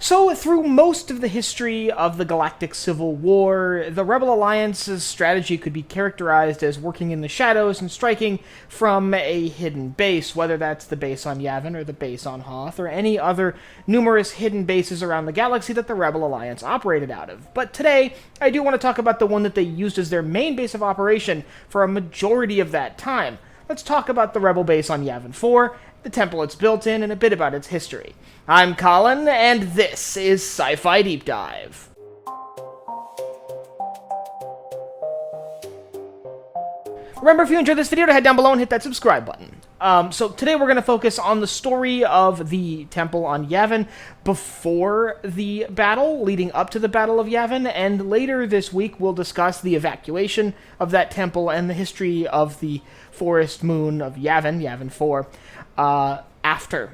So, through most of the history of the Galactic Civil War, the Rebel Alliance's strategy could be characterized as working in the shadows and striking from a hidden base, whether that's the base on Yavin or the base on Hoth, or any other numerous hidden bases around the galaxy that the Rebel Alliance operated out of. But today, I do want to talk about the one that they used as their main base of operation for a majority of that time. Let's talk about the Rebel base on Yavin 4, the temple it's built in, and a bit about its history. I'm Colin, and this is Sci-Fi Deep Dive. Remember, if you enjoyed this video, to head down below and hit that subscribe button. So today we're going to focus on the story of the temple on Yavin before the battle, leading up to the Battle of Yavin, and later this week we'll discuss the evacuation of that temple and the history of the forest moon of Yavin, Yavin 4, after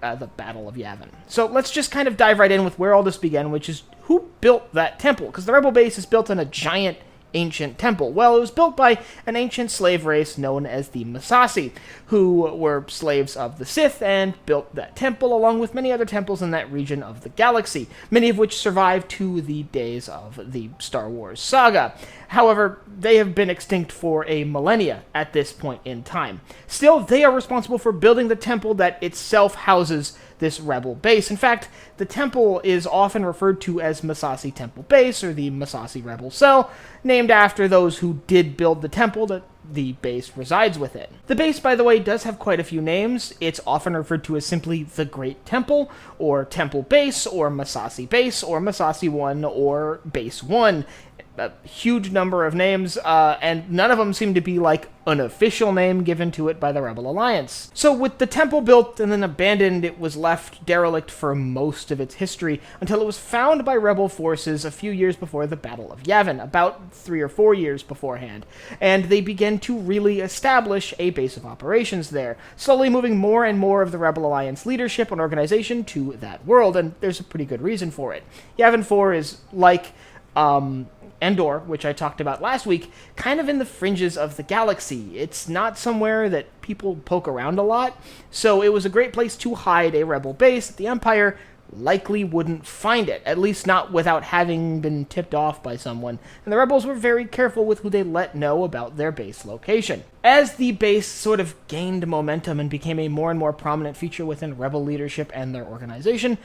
the Battle of Yavin. So let's just kind of dive right in with where all this began, which is who built that temple, because the Rebel base is built on a giant ancient temple. Well, it was built by an ancient slave race known as the Massassi, who were slaves of the Sith and built that temple along with many other temples in that region of the galaxy, many of which survived to the days of the Star Wars saga. However, they have been extinct for a millennia at this point in time. Still, they are responsible for building the temple that itself houses this Rebel base. In fact, the temple is often referred to as Massassi Temple Base, or the Massassi Rebel Cell, named after those who did build the temple that the base resides within. The base, by the way, does have quite a few names. It's often referred to as simply the Great Temple, or Temple Base, or Massassi Base, or Massassi 1, or Base 1. A huge number of names, and none of them seem to be like an official name given to it by the Rebel Alliance. So with the temple built and then abandoned, it was left derelict for most of its history until it was found by Rebel forces a few years before the Battle of Yavin, about 3 or 4 years beforehand, and they began to really establish a base of operations there, slowly moving more and more of the Rebel Alliance leadership and organization to that world, and there's a pretty good reason for it. Yavin 4 is like Endor, which I talked about last week, kind of in the fringes of the galaxy. It's not somewhere that people poke around a lot, so it was a great place to hide a Rebel base that the Empire likely wouldn't find it, at least not without having been tipped off by someone, and the Rebels were very careful with who they let know about their base location. As the base sort of gained momentum and became a more and more prominent feature within Rebel leadership and their organization,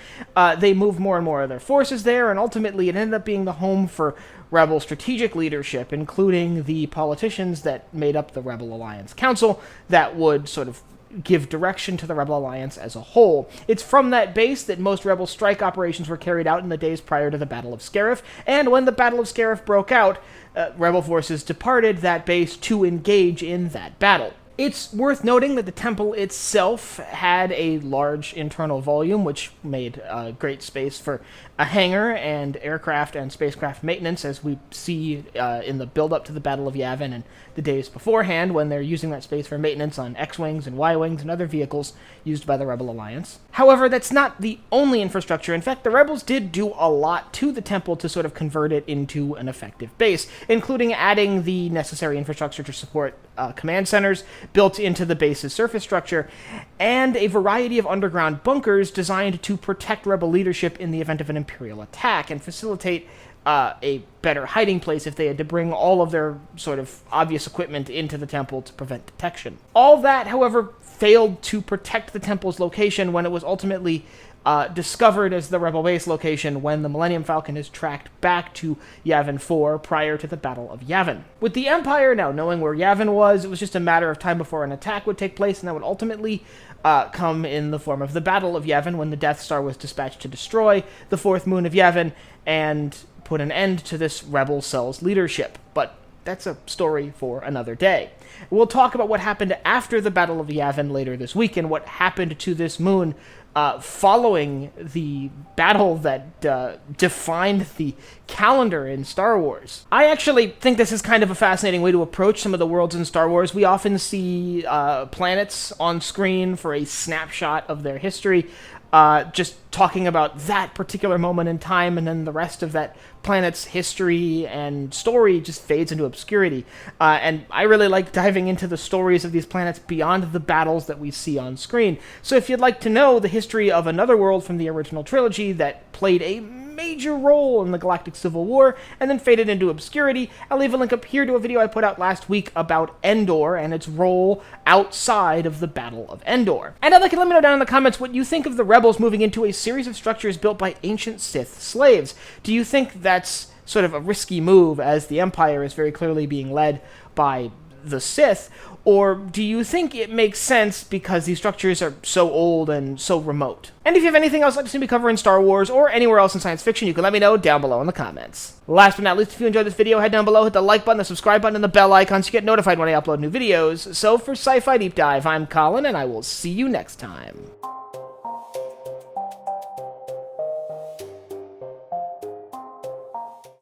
they moved more and more of their forces there, and ultimately it ended up being the home for Rebel strategic leadership, including the politicians that made up the Rebel Alliance Council that would sort of give direction to the Rebel Alliance as a whole. It's from that base that most Rebel strike operations were carried out in the days prior to the Battle of Scarif, and when the Battle of Scarif broke out, Rebel forces departed that base to engage in that battle. It's worth noting that the temple itself had a large internal volume, which made great space for a hangar and aircraft and spacecraft maintenance, as we see in the build-up to the Battle of Yavin and the days beforehand, when they're using that space for maintenance on X-Wings and Y-Wings and other vehicles used by the Rebel Alliance. However, that's not the only infrastructure. In fact, the Rebels did do a lot to the temple to sort of convert it into an effective base, including adding the necessary infrastructure to support command centers built into the base's surface structure, and a variety of underground bunkers designed to protect Rebel leadership in the event of an Imperial attack and facilitate a better hiding place if they had to bring all of their sort of obvious equipment into the temple to prevent detection. All that, however, failed to protect the temple's location when it was ultimately discovered as the Rebel base location when the Millennium Falcon is tracked back to Yavin 4 prior to the Battle of Yavin. With the Empire now knowing where Yavin was, it was just a matter of time before an attack would take place, and that would ultimately come in the form of the Battle of Yavin, when the Death Star was dispatched to destroy the fourth moon of Yavin and put an end to this Rebel cell's leadership. But that's a story for another day. We'll talk about what happened after the Battle of Yavin later this week, and what happened to this moon following the battle that defined the calendar in Star Wars. I actually think this is kind of a fascinating way to approach some of the worlds in Star Wars. We often see planets on screen for a snapshot of their history, just talking about that particular moment in time, and then the rest of that planet's history and story just fades into obscurity. And I really like diving into the stories of these planets beyond the battles that we see on screen. So if you'd like to know the history of another world from the original trilogy that played a major role in the Galactic Civil War and then faded into obscurity, I'll leave a link up here to a video I put out last week about Endor and its role outside of the Battle of Endor. And I'd like you to let me know down in the comments what you think of the Rebels moving into a series of structures built by ancient Sith slaves. Do you think that's sort of a risky move, as the Empire is very clearly being led by the Sith, or do you think it makes sense because these structures are so old and so remote? And if you have anything else you'd like to see me cover in Star Wars or anywhere else in science fiction, you can let me know down below in the comments. Last but not least, if you enjoyed this video, head down below, hit the like button, the subscribe button, and the bell icon so you get notified when I upload new videos. So for Sci-Fi Deep Dive, I'm Colin, and I will see you next time.